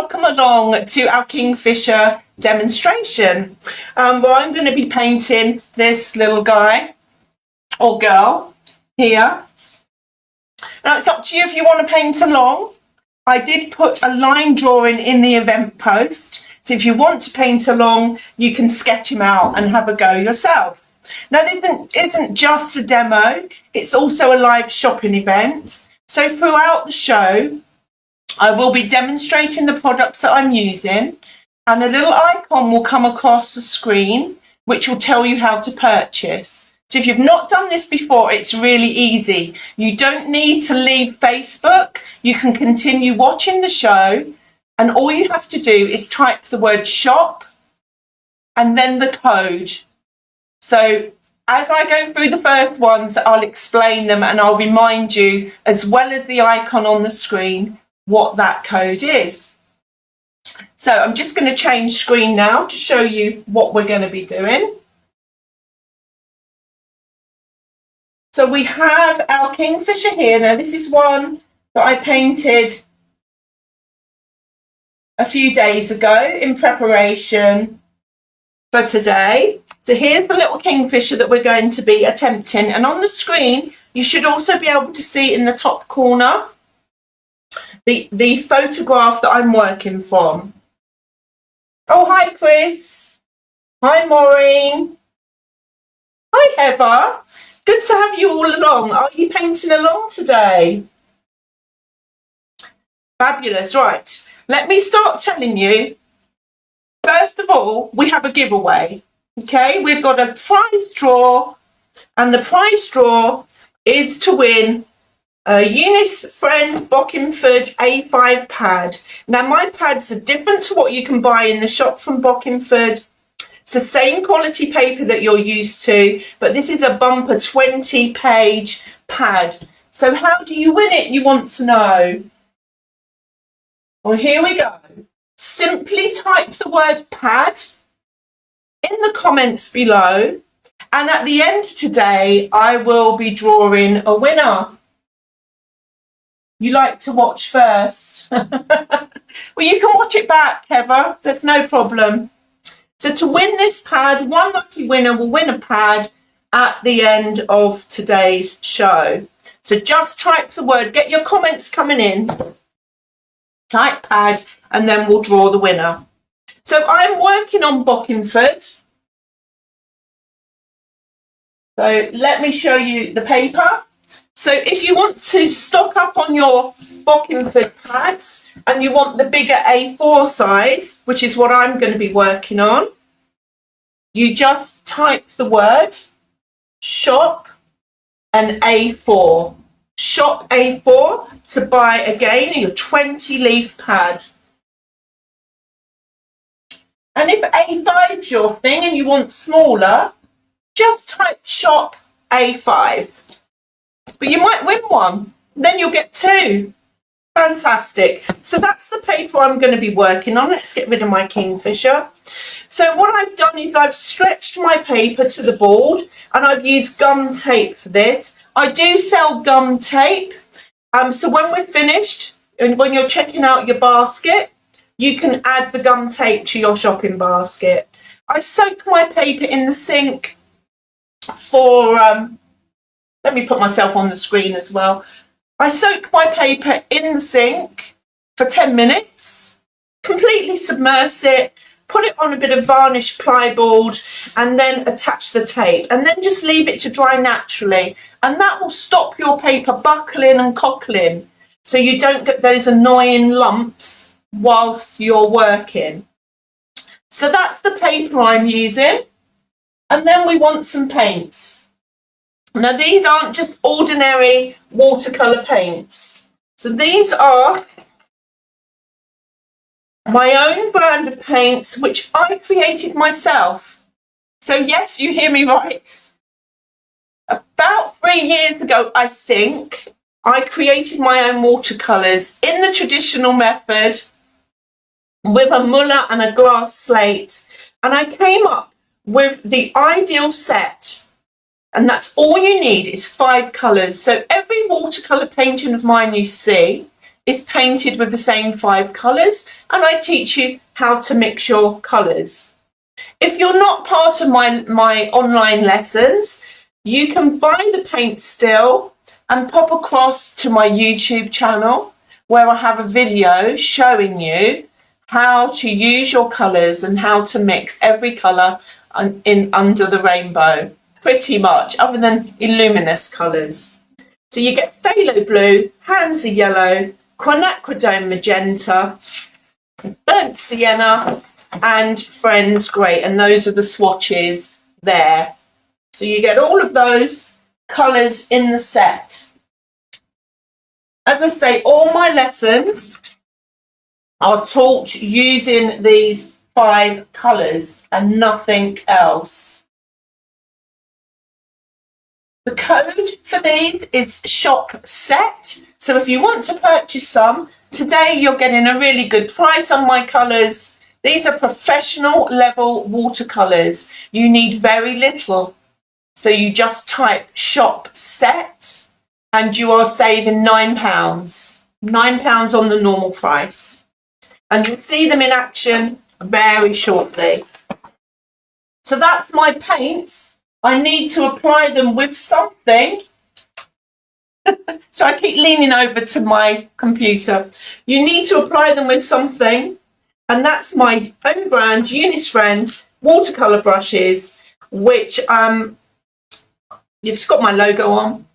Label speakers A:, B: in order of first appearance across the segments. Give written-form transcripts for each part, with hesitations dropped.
A: welcome along to our Kingfisher demonstration, where I'm going to be painting this little guy or girl here. Now it's up to you if you want to paint along. I did put a line drawing in the event post, so if you want to paint along, you can sketch him out and have a go yourself. Now this isn't just a demo, it's also a live shopping event. So throughout the show, I will be demonstrating the products that I'm using, and a little icon will come across the screen which will tell you how to purchase. So if you've not done this before, it's really easy. You don't need to leave Facebook. You can continue watching the show, and all you have to do is type the word shop and then the code. So as I go through the first ones, I'll explain them and I'll remind you, as well as the icon on the screen, what that code is. So I'm just going to change screen now to show you what we're going to be doing. So we have our Kingfisher here. Now this is one that I painted a few days ago in preparation for today. So here's the little Kingfisher that we're going to be attempting, and on the screen you should also be able to see in the top corner the photograph that I'm working from. Oh, hi Chris. Hi Maureen. Hi Heather. Good to have you all along. Are you painting along today? Fabulous. Right, let me start telling you. First of all, we have a giveaway. Okay, we've got a prize draw, and the prize draw is to win a Eunice Friend Bockingford A5 pad. Now my pads are different to what you can buy in the shop from Bockingford. It's the same quality paper that you're used to, but this is a bumper 20-page pad. So how do you win it, you want to know? Well, here we go. Simply type the word pad in the comments below, and at the end today I will be drawing a winner. You like to watch first? Well, you can watch it back, Heather, there's no problem. So to win this pad, one lucky winner will win a pad at the end of today's show. So just type the word, get your comments coming in, type pad, and then we'll draw the winner. So I'm working on Bockingford. So let me show you the paper. So if you want to stock up on your Bockingford pads and you want the bigger A4 size, which is what I'm going to be working on, you just type the word shop and A4. Shop A4 to buy again your 20 leaf pad. And if A5 is your thing and you want smaller, just type shop A5. But you might win one, then you'll get two. Fantastic. So that's the paper I'm going to be working on. Let's get rid of my Kingfisher. So what I've done is I've stretched my paper to the board, and I've used gum tape for this. I do sell gum tape. So when we're finished, and when you're checking out your basket, you can add the gum tape to your shopping basket. I soak my paper in the sink for, let me put myself on the screen as well. I soak my paper in the sink for 10 minutes, completely submerge it, put it on a bit of varnish plyboard, and then attach the tape, and then just leave it to dry naturally. And that will stop your paper buckling and cockling, so you don't get those annoying lumps whilst you're working. So that's the paper I'm using. And then we want some paints. Now these aren't just ordinary watercolour paints. So these are my own brand of paints, which I created myself. So yes, you hear me right. About 3 years ago, I think, I created my own watercolours in the traditional method with a Muller and a glass slate. And I came up with the ideal set. And that's all you need is 5 colours. So every watercolour painting of mine you see is painted with the same 5 colours, and I teach you how to mix your colours. If you're not part of my online lessons, you can buy the paint still and pop across to my YouTube channel, where I have a video showing you how to use your colours and how to mix every colour in under the rainbow, pretty much, other than Illuminous colours. So you get Phthalo Blue, Hansa Yellow, Quinacridone Magenta, Burnt Sienna and Friends Grey, and those are the swatches there. So you get all of those colours in the set. As I say, all my lessons are taught using these 5 colours and nothing else. The code for these is shop set. So if you want to purchase some, today you're getting a really good price on my colours. These are professional level watercolours. You need very little. So you just type shop set and you are saving £9. £9 on the normal price. And you'll see them in action very shortly. So that's my paints. I need to apply them with something. So I keep leaning over to my computer. You need to apply them with something. And that's my own brand, Eunice Friend watercolour brushes, which you've got my logo on.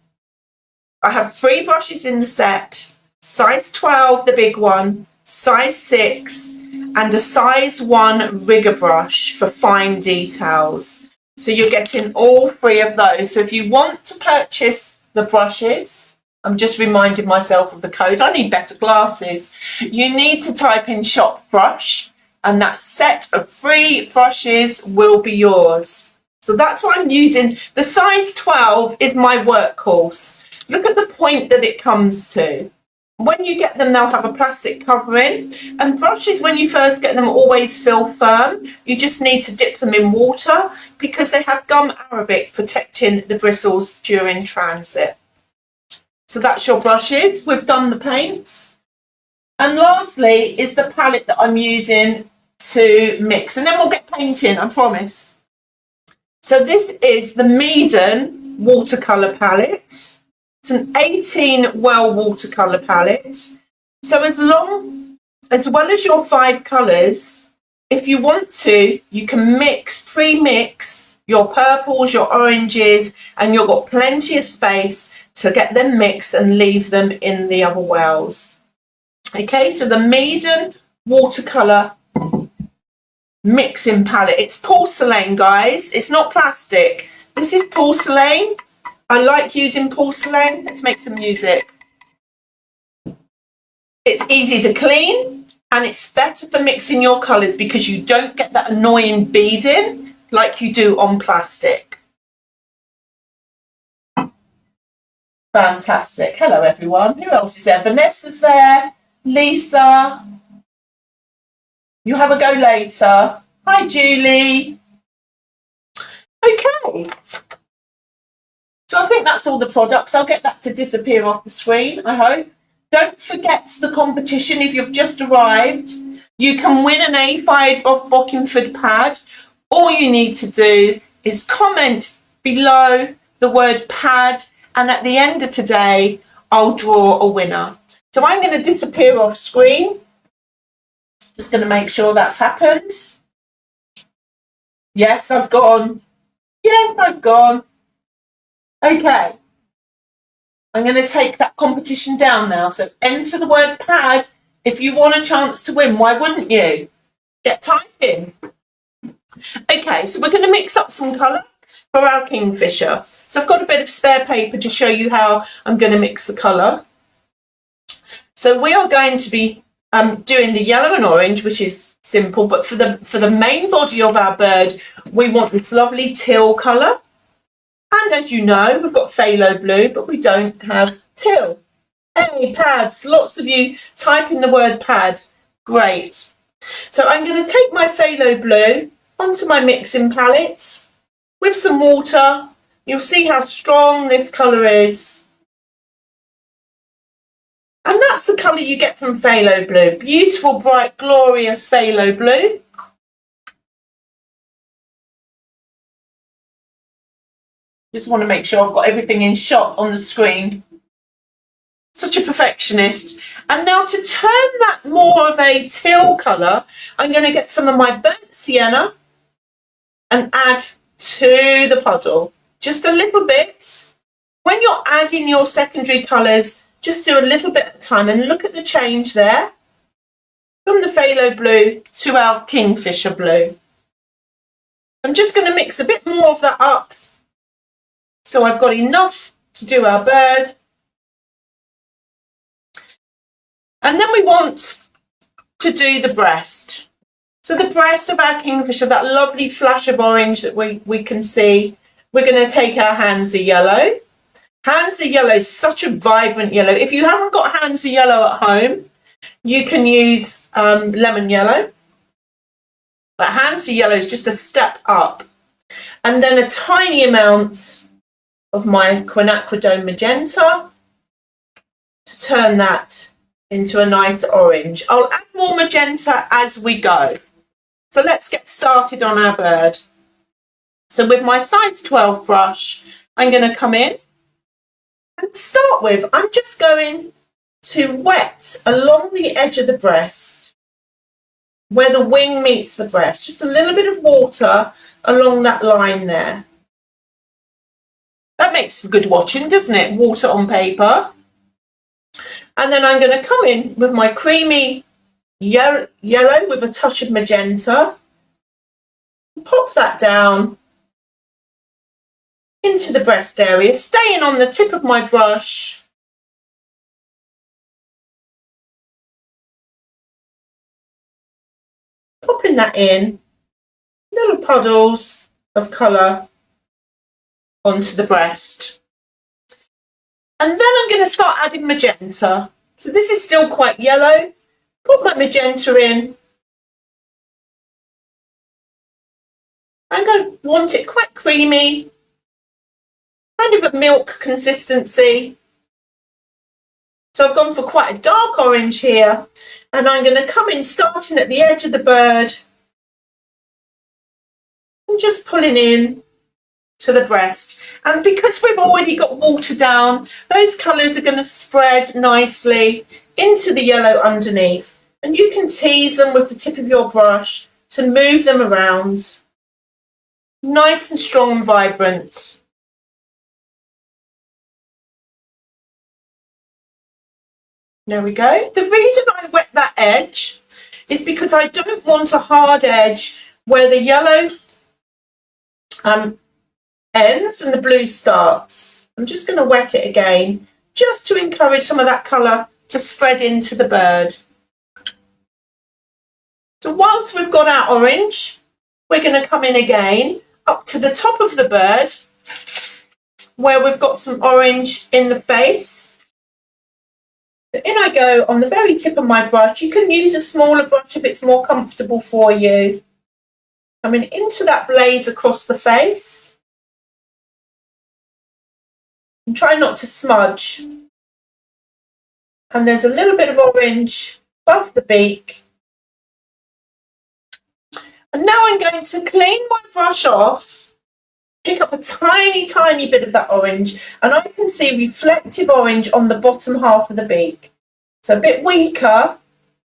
A: I have 3 brushes in the set, size 12, the big one, size 6, and a size 1 rigger brush for fine details. So you're getting all 3 of those. So if you want to purchase the brushes, I'm just reminding myself of the code. I need better glasses. You need to type in shop brush, and that set of 3 brushes will be yours. So that's what I'm using. The size 12 is my workhorse. Look at the point that it comes to. When you get them, they'll have a plastic covering. And brushes, when you first get them, always feel firm. You just need to dip them in water because they have gum arabic protecting the bristles during transit. So that's your brushes. We've done the paints. And lastly is the palette that I'm using to mix. And then we'll get painting, I promise. So this is the Meaden watercolour palette. It's an 18 well watercolour palette. So as well as your 5 colours, if you want to, you can pre-mix your purples, your oranges, and you've got plenty of space to get them mixed and leave them in the other wells. Okay, so the Meaden watercolour mixing palette. It's porcelain, guys. It's not plastic. This is porcelain. I like using porcelain. Let's make some music. It's easy to clean and it's better for mixing your colours because you don't get that annoying beading like you do on plastic. Fantastic. Hello, everyone. Who else is there? Vanessa's there. Lisa. You have a go later. Hi, Julie. Okay. So I think that's all the products. I'll get that to disappear off the screen, I hope. Don't forget the competition. If you've just arrived, you can win an A5 Bockingford pad. All you need to do is comment below the word pad, and at the end of today, I'll draw a winner. So I'm going to disappear off screen. Just going to make sure that's happened. Yes, I've gone. Yes, I've gone. Okay. I'm going to take that competition down now. So enter the word pad if you want a chance to win. Why wouldn't you? Get typing. Okay, so we're going to mix up some colour for our Kingfisher. So I've got a bit of spare paper to show you how I'm going to mix the colour. So we are going to be doing the yellow and orange, which is simple, but for the main body of our bird, we want this lovely teal colour. And as you know, we've got phthalo blue, but we don't have teal. Hey, pads, lots of you type in the word pad. Great. So I'm going to take my phthalo blue onto my mixing palette with some water. You'll see how strong this colour is. And that's the colour you get from phthalo blue. Beautiful, bright, glorious phthalo blue. Just want to make sure I've got everything in shot on the screen. Such a perfectionist. And now to turn that more of a teal colour, I'm going to get some of my burnt sienna and add to the puddle. Just a little bit. When you're adding your secondary colours, just do a little bit at a time and look at the change there. From the phthalo blue to our Kingfisher blue. I'm just going to mix a bit more of that up. So I've got enough to do our bird. And then we want to do the breast. So the breast of our Kingfisher, that lovely flash of orange that we can see, we're going to take our Hansa Yellow. Hansa Yellow is such a vibrant yellow. If you haven't got Hansa Yellow at home, you can use lemon yellow. But Hansa Yellow is just a step up. And then a tiny amount of my Quinacradone Magenta to turn that into a nice orange. I'll add more magenta as we go. So let's get started on our bird. So with my size 12 brush, I'm going to come in. And to start with, I'm just going to wet along the edge of the breast, where the wing meets the breast. Just a little bit of water along that line there. That makes for good watching, doesn't it? Water on paper. And then I'm going to come in with my creamy yellow with a touch of magenta. Pop that down into the breast area, staying on the tip of my brush. Popping that in, little puddles of colour onto the breast. And then I'm going to start adding magenta. So this is still quite yellow. Put my magenta in. I'm going to want it quite creamy, kind of a milk consistency. So I've gone for quite a dark orange here. And I'm going to come in starting at the edge of the bird and just pulling in to the breast. And because we've already got water down, those colours are going to spread nicely into the yellow underneath. And you can tease them with the tip of your brush to move them around. Nice and strong and vibrant. There we go. The reason I wet that edge is because I don't want a hard edge where the yellow ends and the blue starts. I'm just going to wet it again just to encourage some of that colour to spread into the bird. So whilst we've got our orange, we're going to come in again up to the top of the bird where we've got some orange in the face. In I go on the very tip of my brush. You can use a smaller brush if it's more comfortable for you. Coming into that blaze across the face. And try not to smudge. And there's a little bit of orange above the beak. And now I'm going to clean my brush off, pick up a tiny, tiny bit of that orange, and I can see reflective orange on the bottom half of the beak. It's a bit weaker,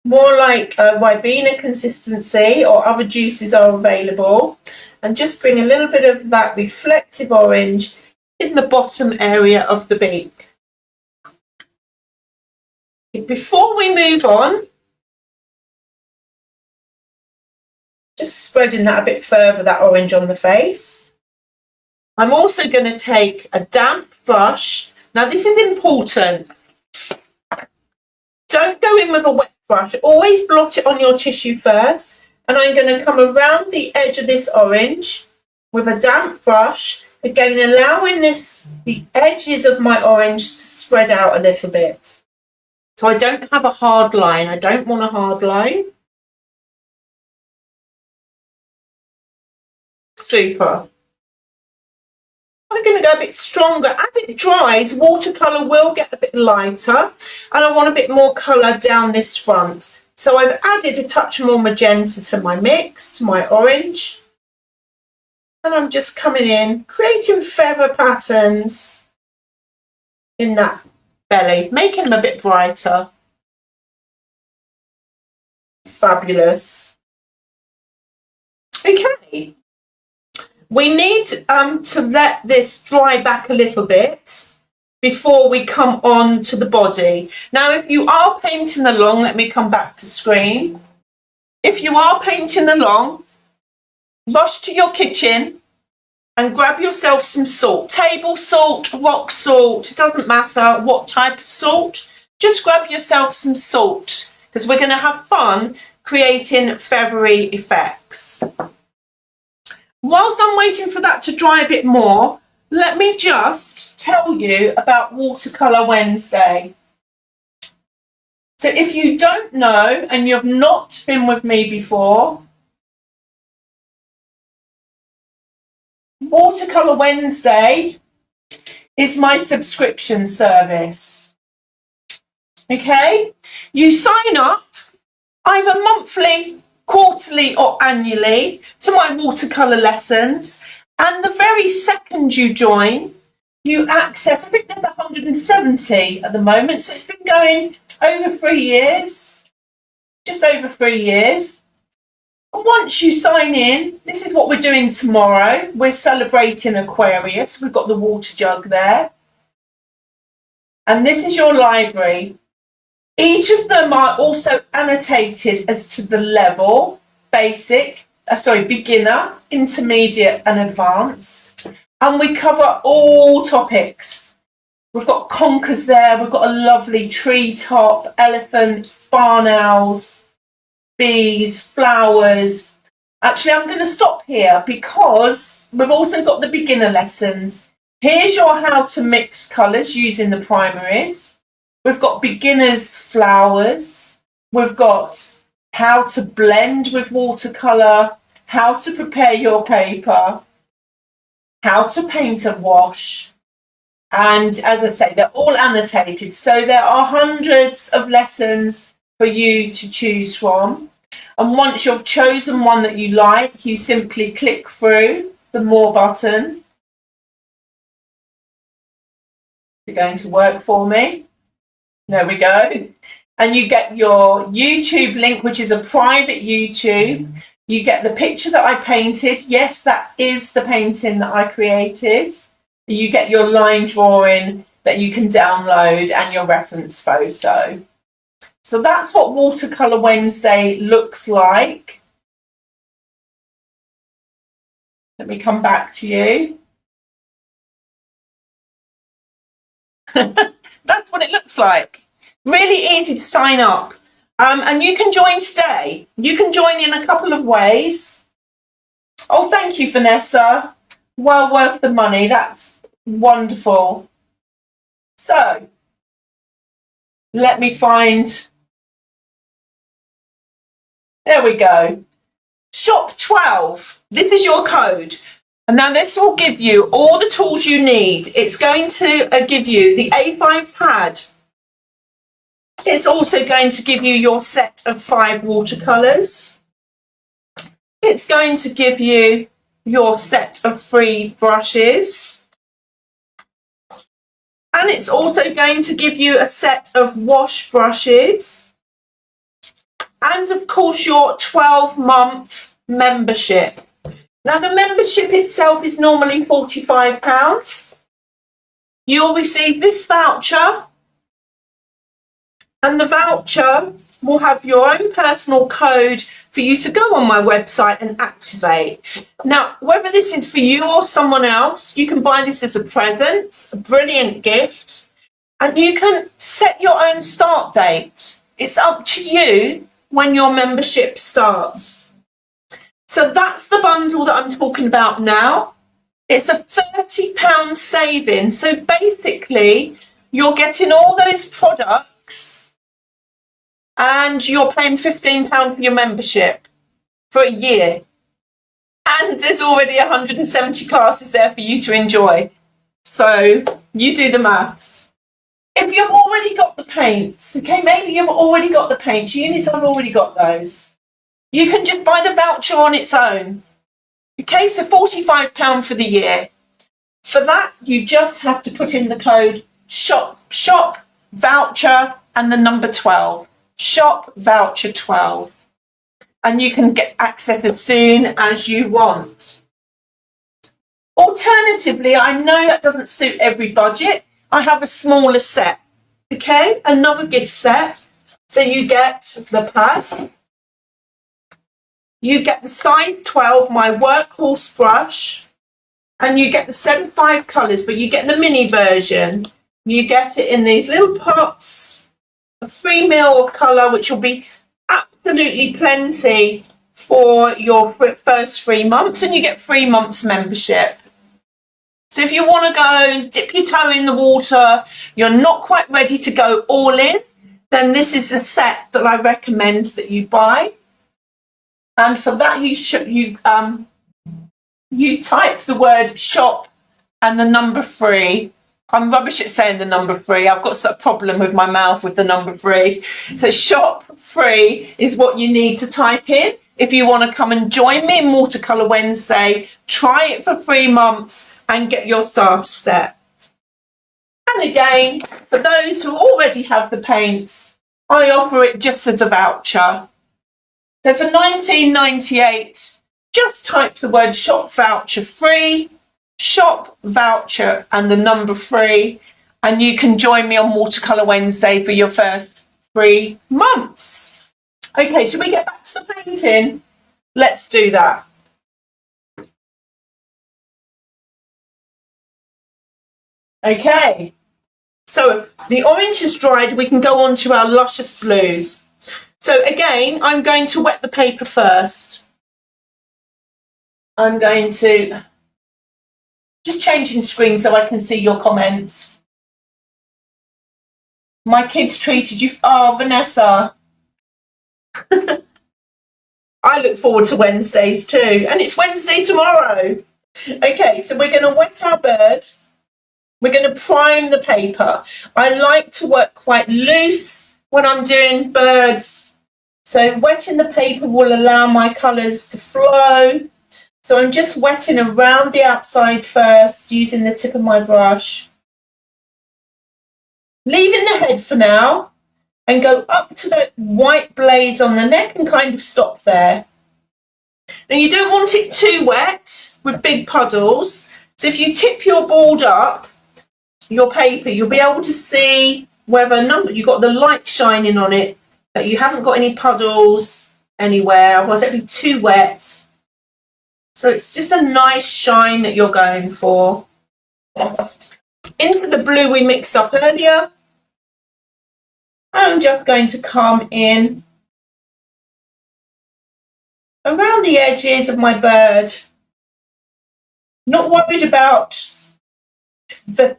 A: more like a Ribena consistency, or other juices are available. And just bring a little bit of that reflective orange in the bottom area of the beak. Before we move on, just spreading that a bit further, that orange on the face. I'm also going to take a damp brush. Now this is important. Don't go in with a wet brush. Always blot it on your tissue first. And I'm going to come around the edge of this orange with a damp brush. Again, allowing the edges of my orange to spread out a little bit. So I don't have a hard line. I don't want a hard line. Super. I'm going to go a bit stronger. As it dries, watercolour will get a bit lighter, and I want a bit more colour down this front. So I've added a touch more magenta to my mix, to my orange. And I'm just coming in, creating feather patterns in that belly, making them a bit brighter. Fabulous. Okay. We need to let this dry back a little bit before we come on to the body. Now, if you are painting along, let me come back to screen. If you are painting along, rush to your kitchen and grab yourself some salt. Table salt, rock salt, it doesn't matter what type of salt. Just grab yourself some salt because we're going to have fun creating feathery effects. Whilst I'm waiting for that to dry a bit more, let me just tell you about Watercolour Wednesday. So if you don't know and you've not been with me before, Watercolour Wednesday is my subscription service. Okay? You sign up either monthly, quarterly or annually to my watercolour lessons, and the very second you join, you access, I think there's 170 at the moment, so it's been going over 3 years, just over 3 years. And once you sign in, this is what we're doing tomorrow. We're celebrating Aquarius. We've got the water jug there. And this is your library. Each of them are also annotated as to the level, beginner, intermediate and advanced. And we cover all topics. We've got conkers there, we've got a lovely treetop, elephants, barn owls, bees, flowers. Actually, I'm going to stop here because we've also got the beginner lessons. Here's your how to mix colours using the primaries. We've got beginners flowers. We've got how to blend with watercolour, how to prepare your paper, how to paint and wash. And as I say, they're all annotated. So there are hundreds of lessons for you to choose from. And once you've chosen one that you like, you simply click through the more button. Is it going to work for me? There we go. And you get your YouTube link, which is a private YouTube. You get the picture that I painted. Yes, that is the painting that I created. You get your line drawing that you can download and your reference photo. So that's what Watercolour Wednesday looks like. Let me come back to you. That's what it looks like. Really easy to sign up. And you can join today. You can join in a couple of ways. Oh, thank you, Vanessa. Well worth the money. That's wonderful. So, let me find... There we go. Shop 12. This is your code. And now this will give you all the tools you need. It's going to give you the A5 pad. It's also going to give you your set of 5 watercolours. It's going to give you your set of 3 brushes. And it's also going to give you a set of wash brushes. And of course your 12-month membership. Now the membership itself is normally £45. You'll receive this voucher. And the voucher will have your own personal code for you to go on my website and activate. Now, whether this is for you or someone else, you can buy this as a present, a brilliant gift, and you can set your own start date. It's up to you when your membership starts. So that's the bundle that I'm talking about now. It's a £30 saving. So basically, you're getting all those products and you're paying £15 for your membership for a year. And there's already 170 classes there for you to enjoy. So you do the maths. If you've already got the paints, okay, maybe you've already got the paints. Eunice, I've already got those. You can just buy the voucher on its own. Okay, so £45 for the year. For that, you just have to put in the code shop voucher and the number 12. Shop voucher 12. And you can get access as soon as you want. Alternatively, I know that doesn't suit every budget. I have a smaller set. Okay, another gift set. So you get the pad. You get the size 12, my workhorse brush, and you get the 75 colours, but you get the mini version. You get it in these little pots, a 3 ml of colour, which will be absolutely plenty for your first 3 months, and you get 3 months membership. So if you want to go dip your toe in the water, you're not quite ready to go all in, then this is a set that I recommend that you buy. And for that, you type the word shop and the number 3. I'm rubbish at saying the number 3. I've got a problem with my mouth with the number 3. So shop 3 is what you need to type in. If you want to come and join me in Watercolour Wednesday, try it for 3 months and get your starter set. And again, for those who already have the paints, I offer it just as a voucher. So for £19.98, just type the word shop voucher 3, shop voucher and the number 3, and you can join me on Watercolour Wednesday for your first 3 months. Okay, should we get back to the painting? Let's do that. Okay, so the orange is dried, we can go on to our luscious blues. So again, I'm going to wet the paper first. I'm going to just changing screen so I can see your comments. My kids treated you, oh, Vanessa. I look forward to Wednesdays too, and it's Wednesday tomorrow. Okay, so we're going to wet our bird. We're going to prime the paper. I like to work quite loose when I'm doing birds. So wetting the paper will allow my colours to flow. So I'm just wetting around the outside first using the tip of my brush. Leaving the head for now and go up to the white blaze on the neck and kind of stop there. Now you don't want it too wet with big puddles. So if you tip your board up, your paper, you'll be able to see whether you've got the light shining on it, that you haven't got any puddles anywhere, otherwise it'd be too wet. So it's just a nice shine that you're going for. Into the blue we mixed up earlier. I'm just going to come in around the edges of my bird. Not worried about the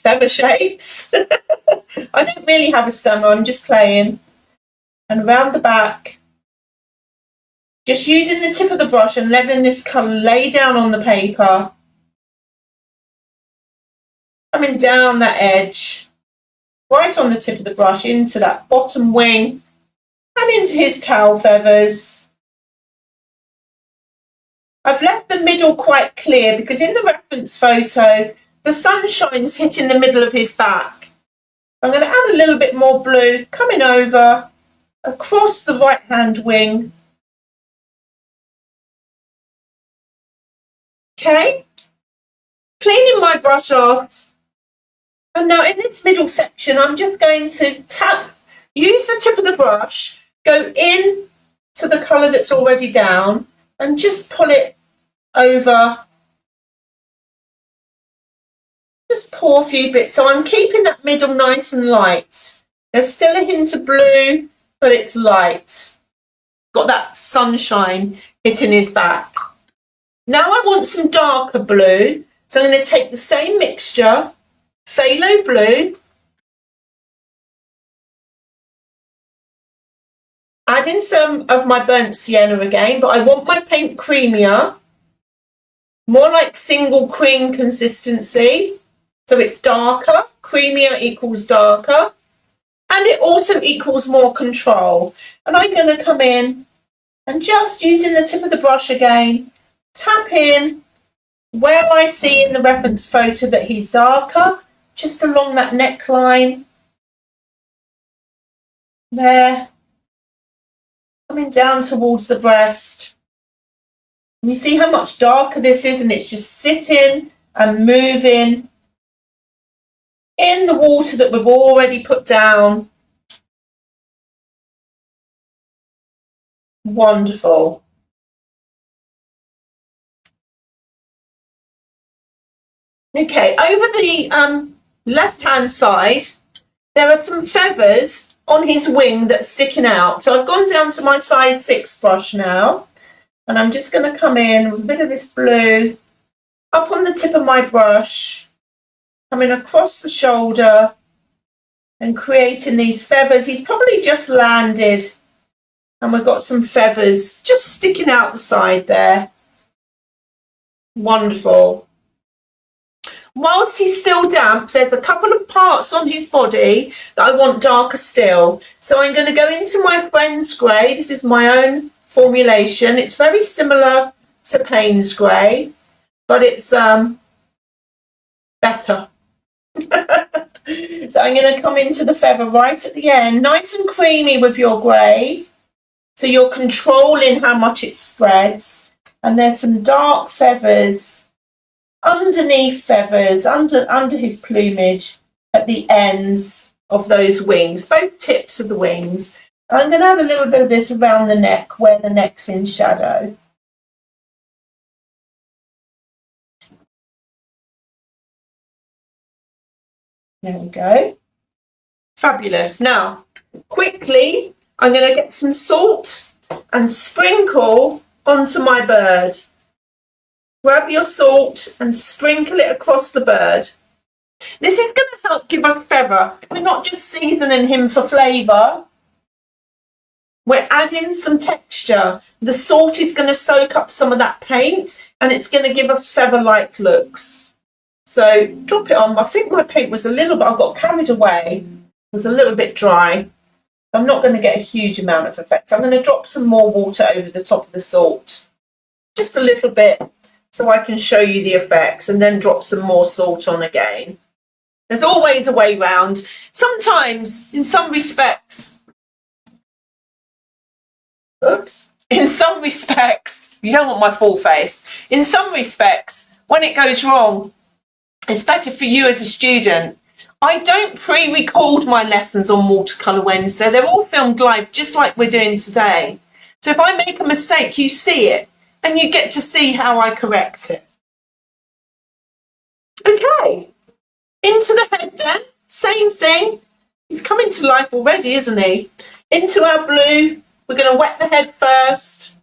A: feather shapes. I don't really have a stammer, I'm just playing. And around the back, just using the tip of the brush and letting this colour lay down on the paper. Coming down that edge, right on the tip of the brush, into that bottom wing and into his tail feathers. I've left the middle quite clear because in the reference photo, the sunshine's hitting the middle of his back. I'm going to add a little bit more blue, coming over across the right hand wing. Okay, cleaning my brush off. And now in this middle section, I'm just going to use the tip of the brush, go in to the colour that's already down and just pull it over. Just pour a few bits. So I'm keeping that middle nice and light. There's still a hint of blue, but it's light. Got that sunshine hitting his back. Now I want some darker blue. So I'm going to take the same mixture, Phthalo Blue, add in some of my burnt sienna again, but I want my paint creamier. more like single cream consistency. So it's darker, creamier equals darker, and it also equals more control. And I'm going to come in and just using the tip of the brush again, tap in where I see in the reference photo that he's darker, just along that neckline. There, coming down towards the breast. And you see how much darker this is, and it's just sitting and moving in the water that we've already put down. Wonderful. Okay, over the left-hand side, there are some feathers on his wing that are sticking out. So I've gone down to my size 6 brush now, and I'm just going to come in with a bit of this blue up on the tip of my brush, coming across the shoulder and creating these feathers. He's probably just landed, and we've got some feathers just sticking out the side there. Wonderful. Whilst he's still damp, there's a couple of parts on his body that I want darker still. So I'm going to go into my Friends Grey. This is my own formulation. It's very similar to Paynes Grey, but it's better. So I'm going to come into the feather right at the end, nice and creamy with your grey. So you're controlling how much it spreads. And there's some dark feathers underneath feathers, under his plumage, at the ends of those wings, both tips of the wings. I'm going to have a little bit of this around the neck, where the neck's in shadow. There we go. Fabulous. Now, quickly, I'm going to get some salt and sprinkle onto my bird. Grab your salt and sprinkle it across the bird. This is going to help give us feather. We're not just seasoning him for flavour. We're adding some texture. The salt is going to soak up some of that paint, and it's going to give us feather-like looks. So drop it on. I think my paint was a little bit, I got carried away. It was a little bit dry. I'm not going to get a huge amount of effect. I'm going to drop some more water over the top of the salt. Just a little bit, so I can show you the effects, and then drop some more salt on again. There's always a way round. Sometimes, in some respects, you don't want my full face. In some respects, when it goes wrong, it's better for you as a student. I don't pre-record my lessons on Watercolour Wednesday. They're all filmed live, just like we're doing today. So if I make a mistake, you see it, and you get to see how I correct it. Okay, into the head then, same thing. He's coming to life already, isn't he? Into our blue, we're going to wet the head first.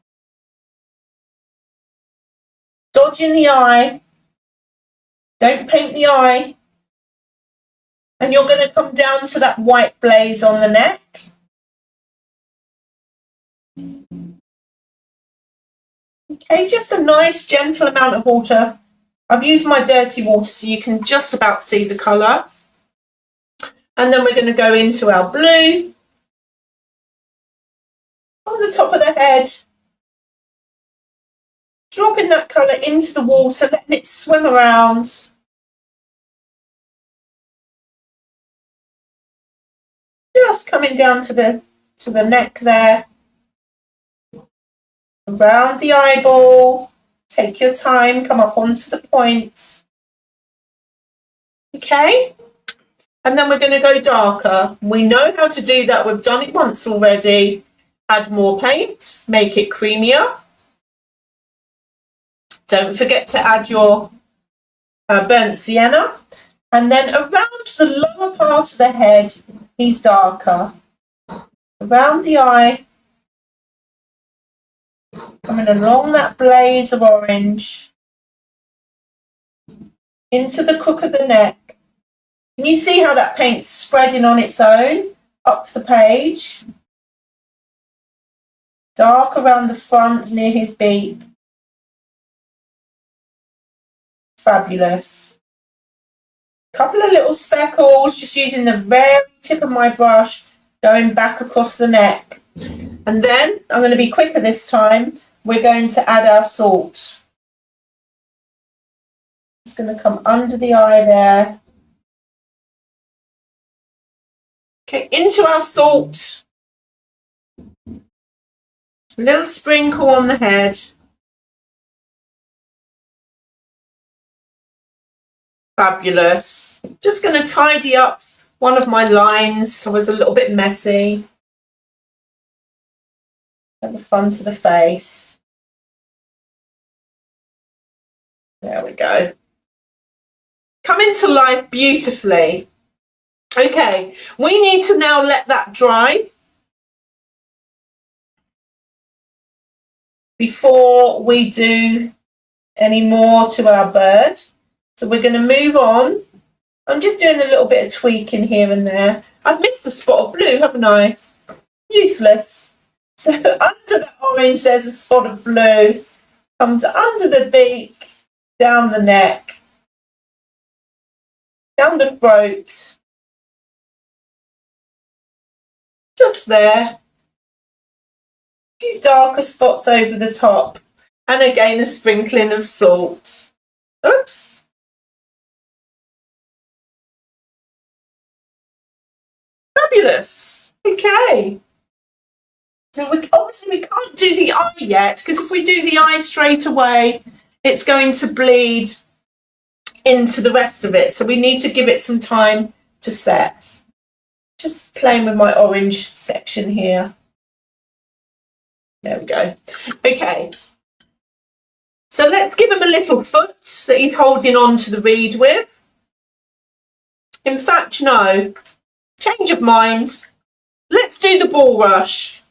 A: Dodging the eye. Don't paint the eye. And you're going to come down to that white blaze on the neck. Okay, just a nice gentle amount of water. I've used my dirty water so you can just about see the colour. And then we're going to go into our blue on the top of the head. Dropping that colour into the water, letting it swim around. Just coming down to the neck there. Around the eyeball. Take your time, come up onto the point. Okay? And then we're going to go darker. We know how to do that. We've done it once already. Add more paint, make it creamier. Don't forget to add your burnt sienna. And then around the lower part of the head, he's darker. Around the eye, coming along that blaze of orange, into the crook of the neck. Can you see how that paint's spreading on its own up the page? Dark around the front near his beak. Fabulous. Couple of little speckles, just using the very tip of my brush, going back across the neck. And then, I'm going to be quicker this time, we're going to add our salt. It's going to come under the eye there. Okay, into our salt. A little sprinkle on the head. Fabulous. Just going to tidy up one of my lines. I was a little bit messy. At the front of the face. There we go. Coming to life beautifully. Okay, we need to now let that dry before we do any more to our bird. So we're going to move on. I'm just doing a little bit of tweaking here and there. I've missed the spot of blue, haven't I? Useless. So under that orange, there's a spot of blue. Comes under the beak, down the neck, down the throat. Just there. A few darker spots over the top. And again, a sprinkling of salt. Oops. Fabulous. Okay. So obviously we can't do the eye yet, because if we do the eye straight away, it's going to bleed into the rest of it. So we need to give it some time to set. Just playing with my orange section here. There we go. Okay. So let's give him a little foot that he's holding on to the reed with. In fact, no. Change of mind. Let's do the bulrush.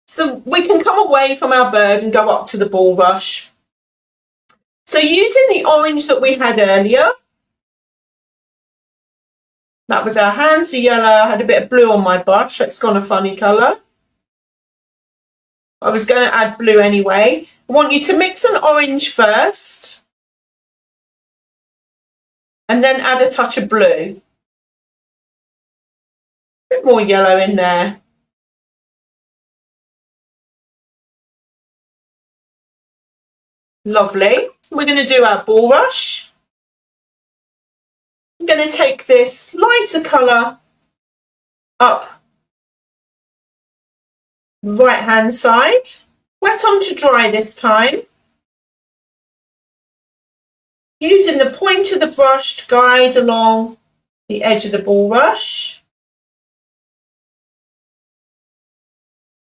A: So we can come away from our bird and go up to the bulrush. So using the orange that we had earlier, that was our Hansa Yellow. I had a bit of blue on my brush. It's gone a funny colour. I was going to add blue anyway. I want you to mix an orange first and then add a touch of blue. A bit more yellow in there. Lovely. We're going to do our bulrush. I'm going to take this lighter colour up right hand side. Wet on to dry this time. Using the point of the brush to guide along the edge of the bulrush.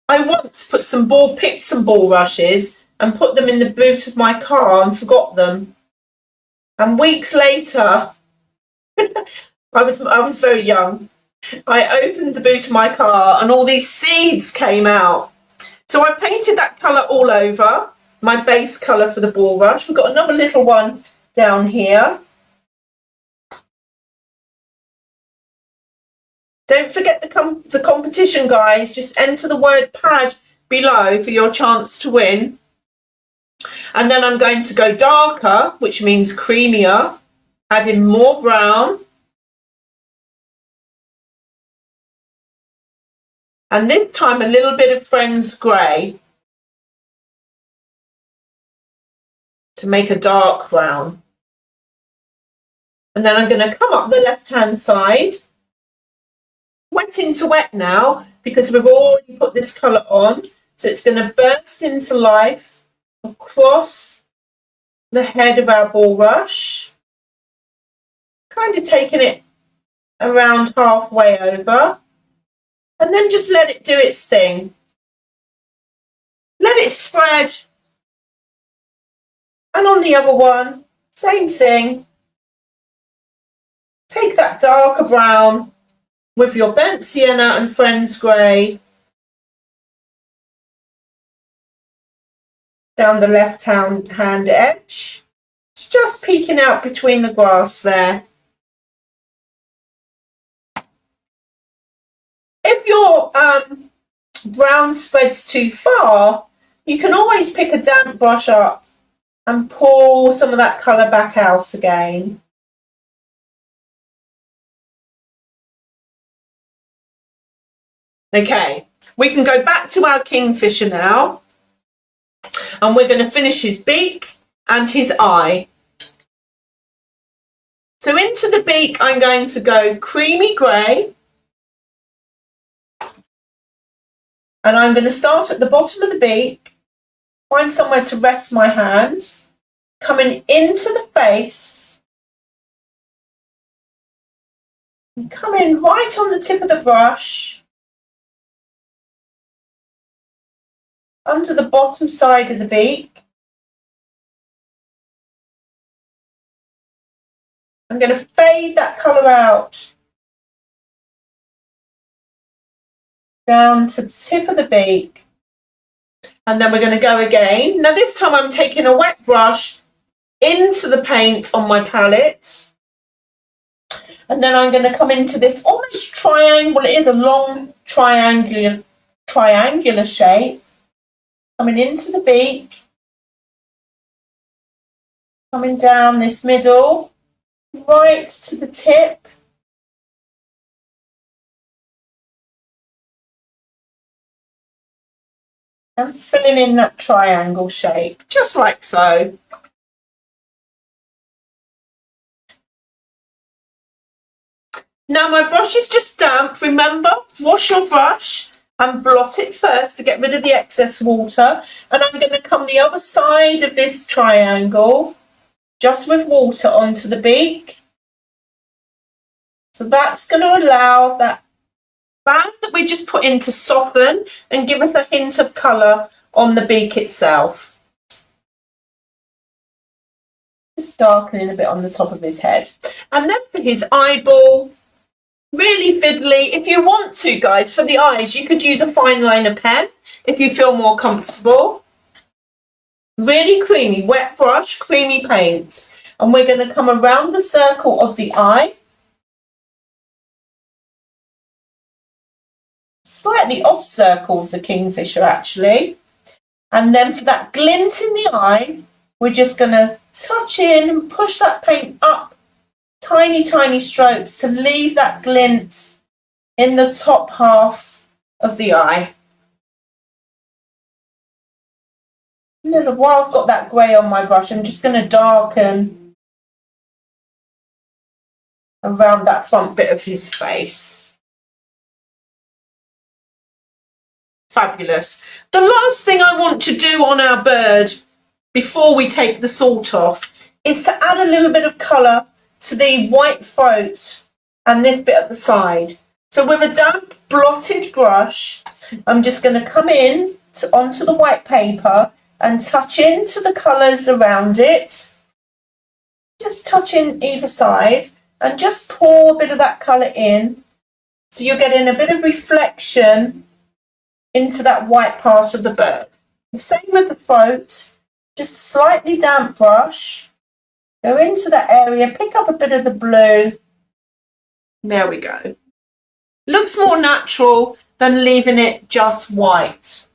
A: I once picked some bulrushes and put them in the boot of my car and forgot them. And weeks later, I was very young. I opened the boot of my car and all these seeds came out. So I painted that colour all over, my base colour for the bulrush. We've got another little one down here. Don't forget the competition, guys. Just enter the word pad below for your chance to win. And then I'm going to go darker, which means creamier, adding more brown. And this time a little bit of Friends Grey to make a dark brown. And then I'm going to come up the left-hand side. Wet into wet now, because we've already put this colour on. So it's going to burst into life across the head of our bulrush. Kind of taking it around halfway over. And then just let it do its thing. Let it spread. And on the other one, same thing. Take that darker brown with your bent Sienna and Friends Grey down the left hand edge. It's just peeking out between the grass there. If your brown spreads too far, you can always pick a damp brush up and pull some of that colour back out again. Okay, we can go back to our Kingfisher now, and we're going to finish his beak and his eye. So into the beak I'm going to go creamy grey, and I'm going to start at the bottom of the beak, find somewhere to rest my hand, coming into the face, and come in right on the tip of the brush, under the bottom side of the beak. I'm going to fade that colour out down to the tip of the beak, and then we're going to go again. Now this time I'm taking a wet brush into the paint on my palette, and then I'm going to come into this almost triangle. Well, it is a long triangular shape, coming into the beak, coming down this middle, right to the tip, and filling in that triangle shape, just like so. Now my brush is just damp. Remember, wash your brush and blot it first to get rid of the excess water. And I'm going to come the other side of this triangle, just with water onto the beak. So that's going to allow that band that we just put in to soften and give us a hint of colour on the beak itself. Just darkening a bit on the top of his head. And then for his eyeball, really fiddly. If you want to, guys, for the eyes, you could use a fine liner pen if you feel more comfortable. Really creamy, wet brush, creamy paint. And we're going to come around the circle of the eye, slightly off circle of the Kingfisher actually. And then for that glint in the eye, we're just going to touch in and push that paint up, tiny, tiny strokes to leave that glint in the top half of the eye. While I've got that grey on my brush, I'm just going to darken around that front bit of his face. Fabulous. The last thing I want to do on our bird before we take the salt off is to add a little bit of colour to the white throat and this bit at the side. So with a damp blotted brush, I'm just going to come in onto the white paper and touch into the colours around it. Just touch in either side and just pour a bit of that colour in, so you're getting a bit of reflection into that white part of the bird. The same with the throat, just a slightly damp brush, go into that area, pick up a bit of the blue. There we go. Looks more natural than leaving it just white.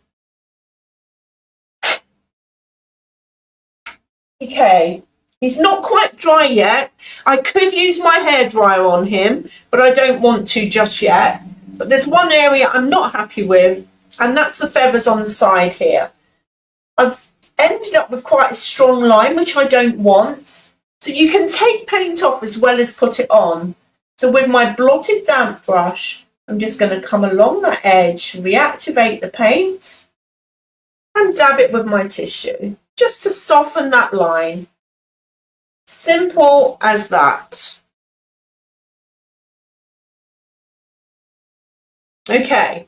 A: Okay, he's not quite dry yet. I could use my hairdryer on him, but I don't want to just yet. But there's one area I'm not happy with, and that's the feathers on the side here. I've ended up with quite a strong line, which I don't want. So you can take paint off as well as put it on. So with my blotted damp brush, I'm just going to come along that edge, reactivate the paint, and dab it with my tissue, just to soften that line. Simple as that. Okay.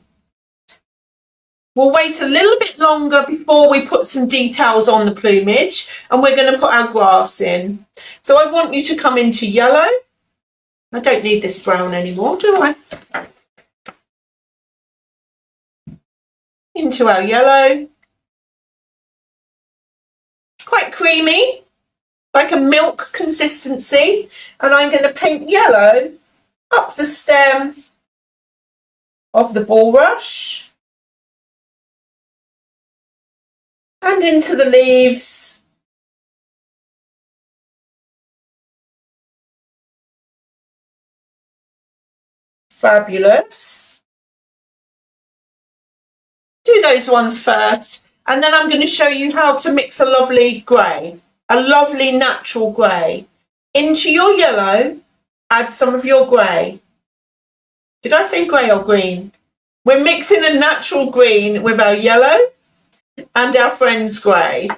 A: We'll wait a little bit longer before we put some details on the plumage, and we're going to put our grass in. So I want you to come into yellow. I don't need this brown anymore, do I? Into our yellow. Quite creamy, like a milk consistency. And I'm going to paint yellow up the stem of the bulrush and into the leaves Fabulous. Do those ones first, and then I'm going to show you how to mix a lovely grey, a lovely natural grey. Into your yellow, add some of your grey. Did I say grey or green? We're mixing a natural green with our yellow and our Friends Grey.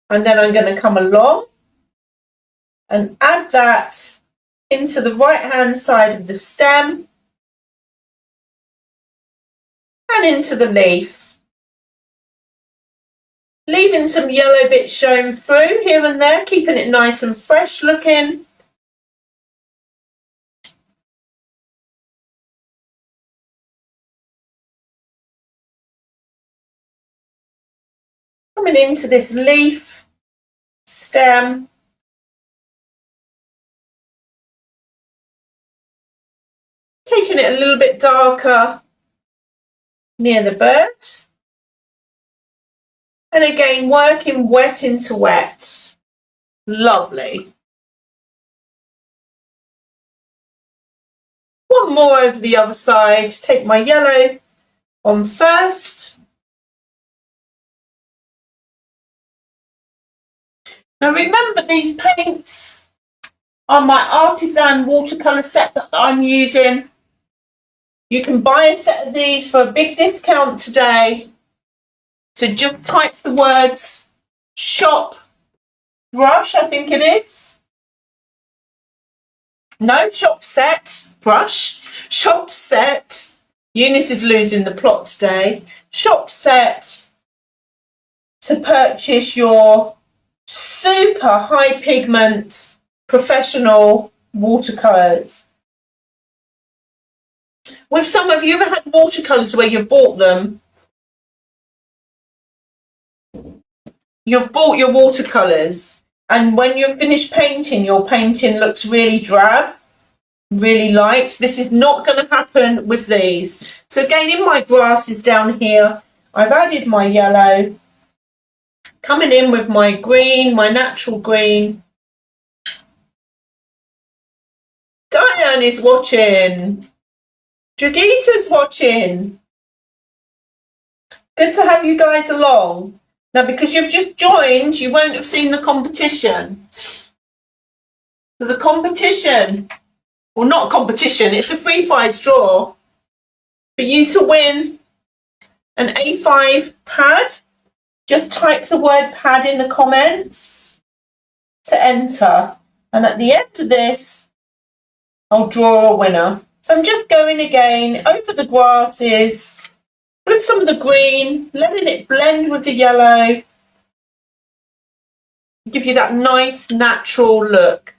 A: And then I'm going to come along and add that into the right hand side of the stem and into the leaf, leaving some yellow bits showing through here and there, keeping it nice and fresh looking. Coming into this leaf, stem, taking it a little bit darker near the bird, and again working wet into wet. Lovely. One more over the other side. Take my yellow on first. Now remember, these paints are my artisan watercolour set that I'm using. You can buy a set of these for a big discount today. So just type the words shop brush, I think it is. No, shop set brush, shop set. Eunice is losing the plot today. Shop set to purchase your super high pigment professional watercolours. With some of you, ever had watercolours where you've bought them? You've bought your watercolours, and when you've finished painting, your painting looks really drab, really light. This is not going to happen with these. So again, in my grasses down here, I've added my yellow, coming in with my green, my natural green. Diane is watching. Jagita's watching. Good to have you guys along. Now, because you've just joined, you won't have seen the competition. So the competition, well, not a competition, it's a free prize draw for you to win an A5 pad. Just type the word pad in the comments to enter. And at the end of this, I'll draw a winner. So I'm just going again over the grasses with some of the green, letting it blend with the yellow, give you that nice natural look.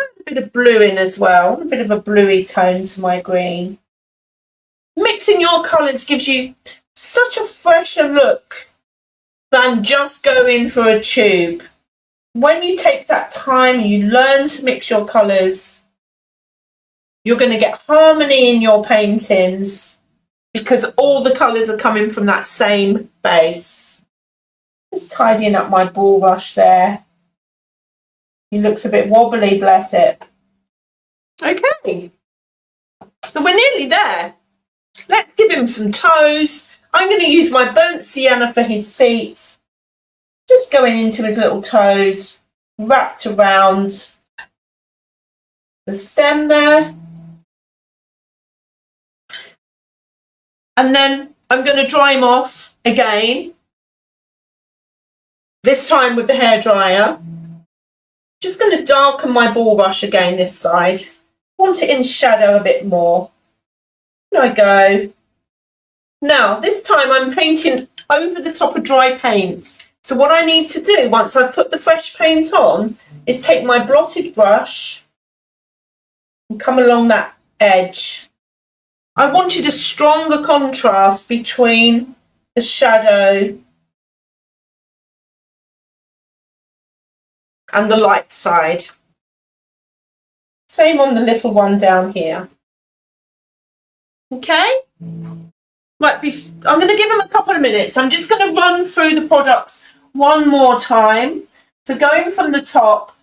A: A bit of blue in as well, a bit of a bluey tone to my green. Mixing your colours gives you such a fresher look than just going for a tube. When you take that time and you learn to mix your colours, you're going to get harmony in your paintings because all the colours are coming from that same base. Just tidying up my bulrush there. He looks a bit wobbly, bless it. Okay, so we're nearly there. Let's give him some toes. I'm going to use my burnt sienna for his feet. Just going into his little toes, wrapped around the stem there. And then I'm going to dry him off again, this time with the hairdryer. Just going to darken my bulrush again this side. Want it in shadow a bit more. There I go. Now, this time I'm painting over the top of dry paint. So what I need to do once I've put the fresh paint on is take my blotted brush and come along that edge. I wanted a stronger contrast between the shadow and the light side. Same on the little one down here. Okay? Right, I'm going to give them a couple of minutes. I'm just going to run through the products one more time. So going from the top,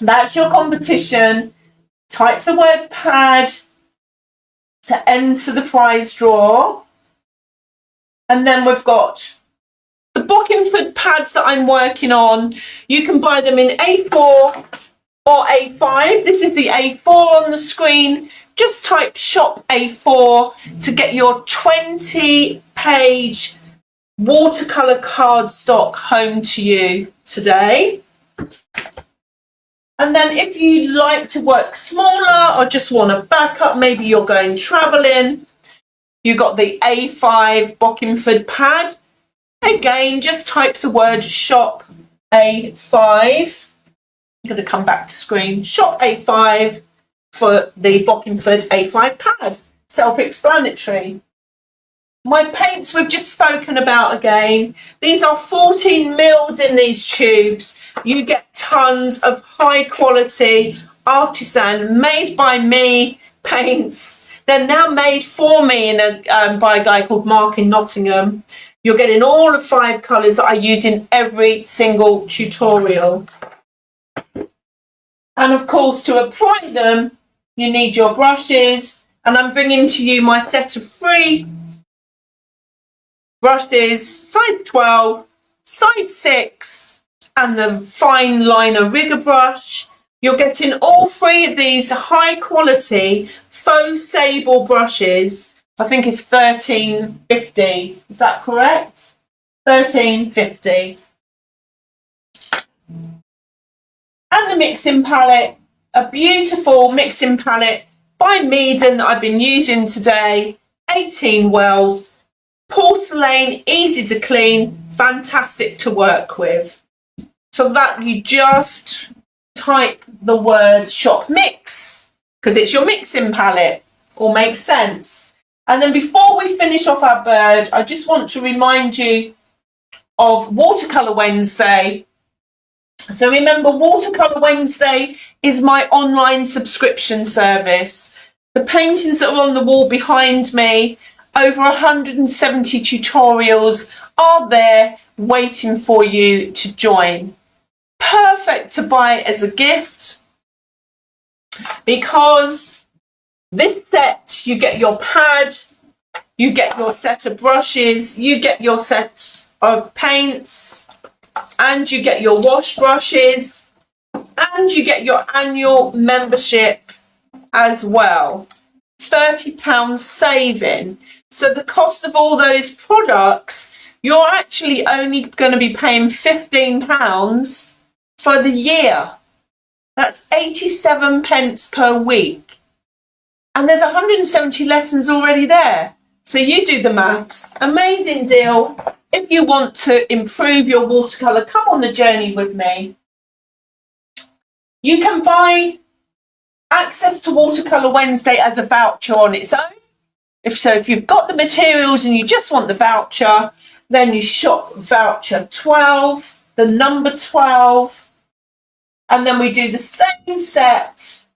A: that's your competition type the word pad to enter the prize draw. And then we've got the Bockingford pads that I'm working on. You can buy them in A4 or A5. This is the A4 on the screen. Just type shop A4 to get your 20-page watercolour cardstock home to you today. And then if you like to work smaller or just want a backup, maybe you're going travelling, you've got the A5 Bockingford pad. Again, just type the word shop A5. I'm going to come back to screen. Shop A5 for the Bockingford A5 pad. Self-explanatory. My paints we've just spoken about again. These are 14 mils in these tubes. You get tons of high quality artisan, made by me paints. They're now made for me by a guy called Mark in Nottingham. You're getting all of 5 colours that I use in every single tutorial. And of course, to apply them, you need your brushes. And I'm bringing to you my set of 3 brushes, size 12, size 6, and the fine liner rigger brush. You're getting all 3 of these high quality faux sable brushes. I think it's $13.50. Is that correct? $13.50. And the mixing palette, a beautiful mixing palette by Meaden that I've been using today. 18 wells. Porcelain, easy to clean, fantastic to work with. For that, you just type the word shop mix because it's your mixing palette. All makes sense. And then before we finish off our bird, I just want to remind you of Watercolour Wednesday. So remember, Watercolour Wednesday is my online subscription service. The paintings that are on the wall behind me, over 170 tutorials are there waiting for you to join. Perfect to buy as a gift because this set, you get your pad, you get your set of brushes, you get your set of paints, and you get your wash brushes, and you get your annual membership as well. £30 saving. So the cost of all those products, you're actually only going to be paying £15 for the year. That's 87 pence per week. And there's 170 lessons already there. So you do the maths. Amazing deal. If you want to improve your watercolour, come on the journey with me. You can buy access to Watercolour Wednesday as a voucher on its own. If you've got the materials and you just want the voucher, then you shop voucher 12, the number 12, and then we do the same set,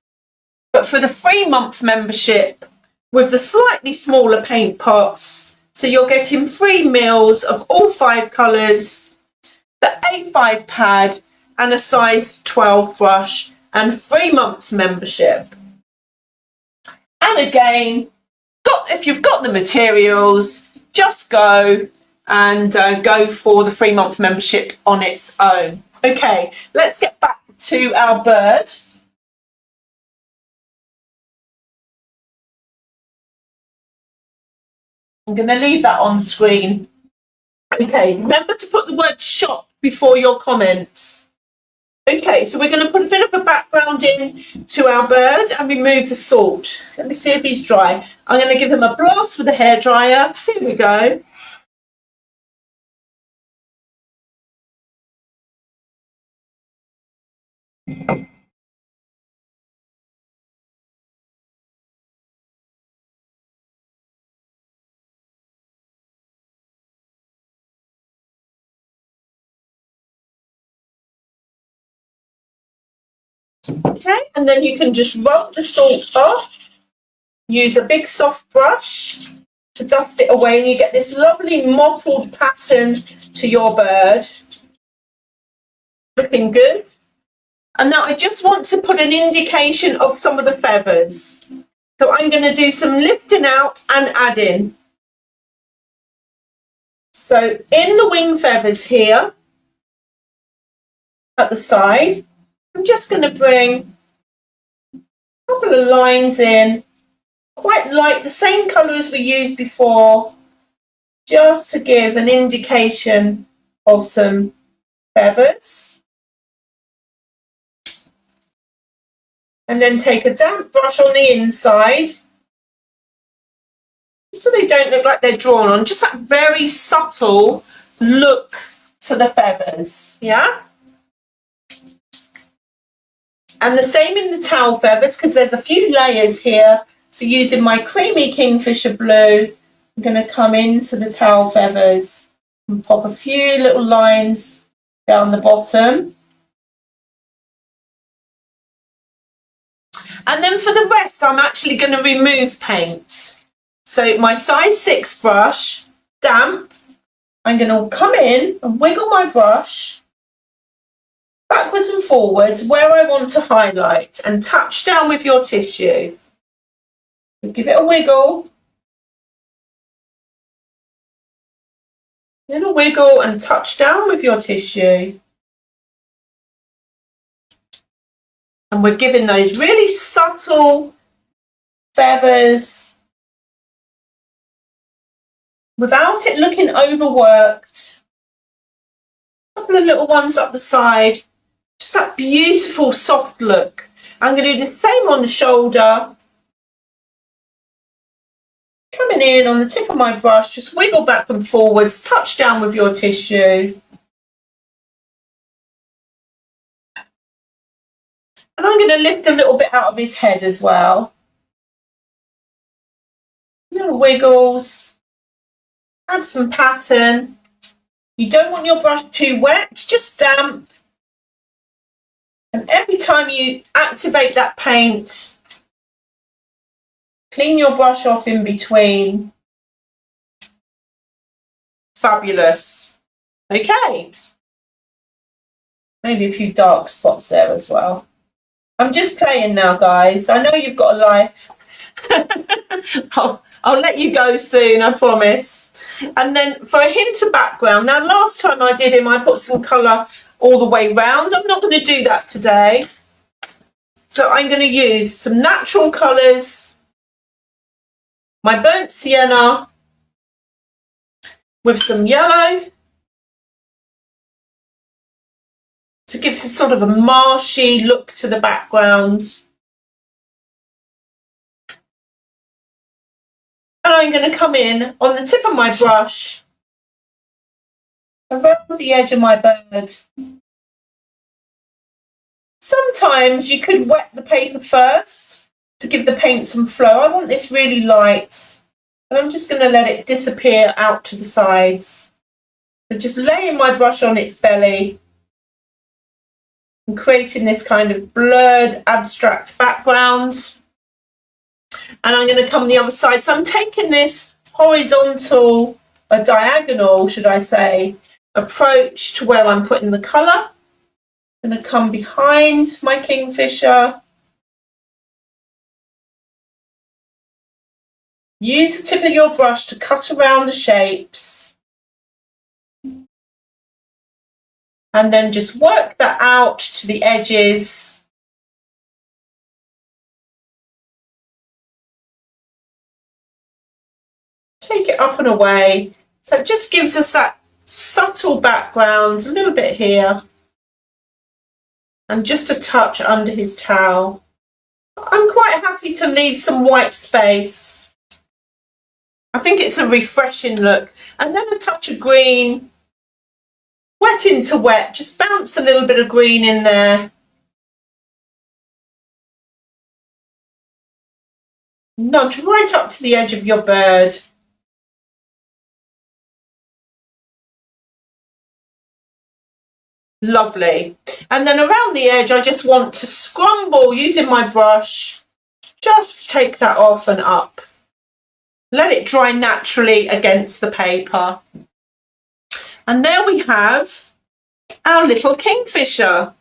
A: but for the 3-month membership with the slightly smaller paint pots. So you're getting 3 mils of all 5 colours, the A5 pad, and a size 12 brush, and 3 months membership. And again, if you've got the materials, just go and go for the 3-month membership on its own. Okay, let's get back to our bird. I'm going to leave that on screen. Okay, remember to put the word shop before your comments. Okay, so we're going to put a bit of a background in to our bird and remove the salt. Let me see if he's dry. I'm going to give him a blast with a hairdryer. Here we go. Okay, and then you can just rub the salt off. Use a big soft brush to dust it away, and you get this lovely mottled pattern to your bird. Looking good. And now I just want to put an indication of some of the feathers. So I'm going to do some lifting out and adding. So in the wing feathers here at the side, I'm just going to bring a couple of lines in, quite light, the same colour as we used before, just to give an indication of some feathers. And then take a damp brush on the inside, so they don't look like they're drawn on, just that very subtle look to the feathers, yeah? And the same in the tail feathers, because there's a few layers here. So using my creamy Kingfisher blue, I'm going to come into the tail feathers and pop a few little lines down the bottom. And then for the rest, I'm actually going to remove paint. So my size 6 brush, damp, I'm going to come in and wiggle my brush backwards and forwards where I want to highlight and touch down with your tissue. So give it a wiggle. Little wiggle and touch down with your tissue. And we're giving those really subtle feathers without it looking overworked. A couple of little ones up the side. Just that beautiful soft look. I'm going to do the same on the shoulder. Coming in on the tip of my brush, just wiggle back and forwards, touch down with your tissue. And I'm going to lift a little bit out of his head as well. Little wiggles. Add some pattern. You don't want your brush too wet, just damp. And every time you activate that paint, clean your brush off in between. Fabulous. Okay. Maybe a few dark spots there as well. I'm just playing now, guys. I know you've got a life. I'll let you go soon, I promise. And then for a hint of background, now last time I did him, I put some colour all the way round. I'm not going to do that today. So I'm going to use some natural colours, my burnt sienna with some yellow to give some sort of a marshy look to the background. And I'm going to come in on the tip of my brush around the edge of my bird. Sometimes you could wet the paper first to give the paint some flow. I want this really light, and I'm just going to let it disappear out to the sides. So just laying my brush on its belly and creating this kind of blurred abstract background. And I'm going to come the other side. So I'm taking this horizontal, a diagonal, should I say, approach to where I'm putting the colour. I'm going to come behind my Kingfisher. Use the tip of your brush to cut around the shapes. And then just work that out to the edges. Take it up and away. So it just gives us that subtle background, a little bit here. And just a touch under his towel. I'm quite happy to leave some white space. I think it's a refreshing look. And then a touch of green. Wet into wet, just bounce a little bit of green in there. Nudge right up to the edge of your bird. Lovely. And then around the edge, I just want to scrumble using my brush. Just take that off and up. Let it dry naturally against the paper. And there we have our little Kingfisher.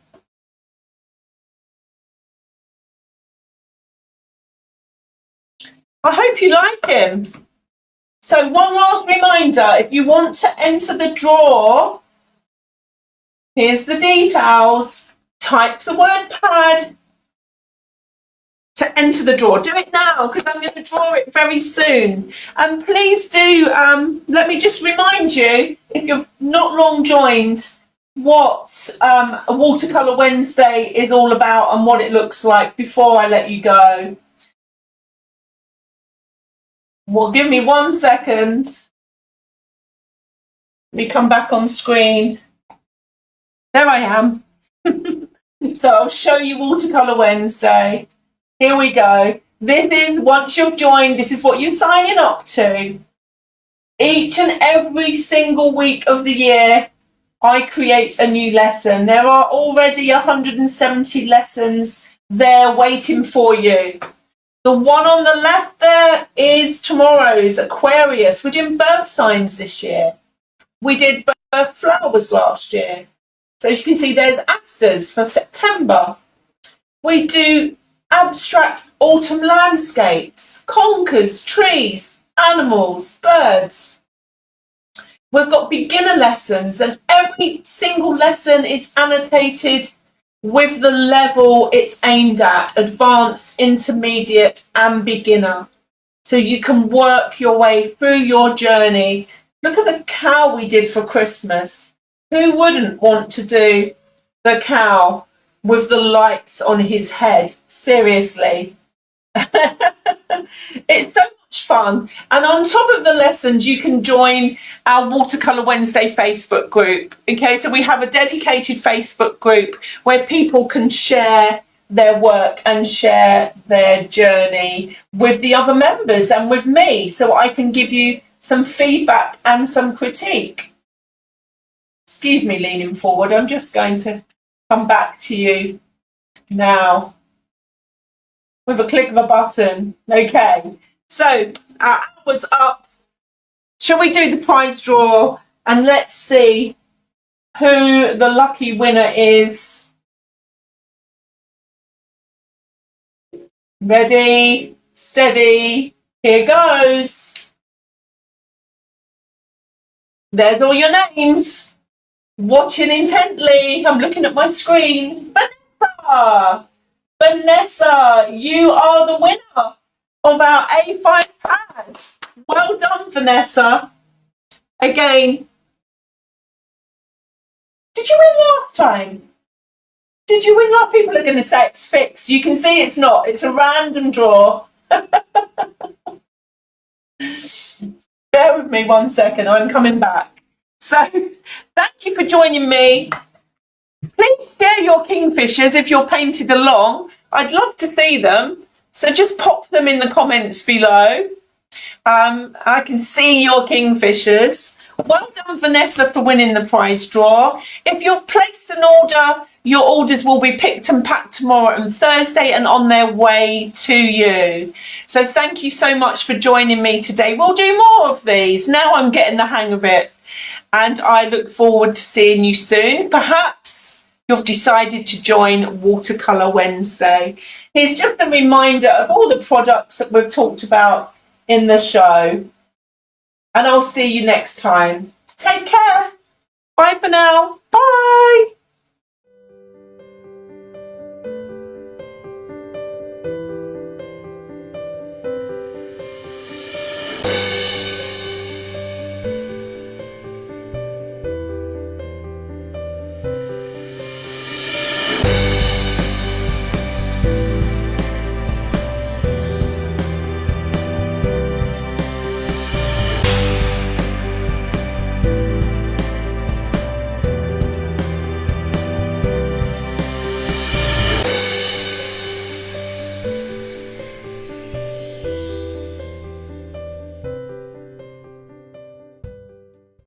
A: I hope you like him. So one last reminder, if you want to enter the draw, here's the details. Type the word pad to enter the draw. Do it now because I'm going to draw it very soon. And please do, let me just remind you, if you've not long joined, what a Watercolour Wednesday is all about and what it looks like before I let you go. Well, give me 1 second. Let me come back on screen. There I am. So I'll show you Watercolour Wednesday. Here we go. This is, once you've joined, this is what you're signing up to. Each and every single week of the year, I create a new lesson. There are already 170 lessons there waiting for you. The one on the left there is tomorrow's Aquarius. We're doing birth signs this year. We did birth flowers last year. So you can see there's asters for September. We do abstract autumn landscapes, conkers, trees, animals, birds. We've got beginner lessons and every single lesson is annotated with the level it's aimed at, advanced, intermediate and beginner. So you can work your way through your journey. Look at the cow we did for Christmas. Who wouldn't want to do the cow with the lights on his head? Seriously. It's so much fun. And on top of the lessons, you can join our Watercolour Wednesday Facebook group. Okay, so we have a dedicated Facebook group where people can share their work and share their journey with the other members and with me, so I can give you some feedback and some critique. Excuse me leaning forward, I'm just going to come back to you now with a click of a button. Okay, so our hour's up. Shall we do the prize draw and let's see who the lucky winner is? Ready, steady, here goes. There's all your names. Watching intently. I'm looking at my screen. Vanessa! Vanessa, you are the winner of our A5 pad. Well done, Vanessa. Again, did you win last time? Did you win last? People are going to say it's fixed. You can see it's not. It's a random draw. Bear with me 1 second. I'm coming back. So, thank you for joining me. Please share your Kingfishers if you're painted along. I'd love to see them. So just pop them in the comments below. I can see your Kingfishers. Well done, Vanessa, for winning the prize draw. If you've placed an order, your orders will be picked and packed tomorrow and Thursday and on their way to you. So thank you so much for joining me today. We'll do more of these. Now I'm getting the hang of it. And I look forward to seeing you soon. Perhaps you've decided to join Watercolour Wednesday. Here's just a reminder of all the products that we've talked about in the show. And I'll see you next time. Take care. Bye for now. Bye.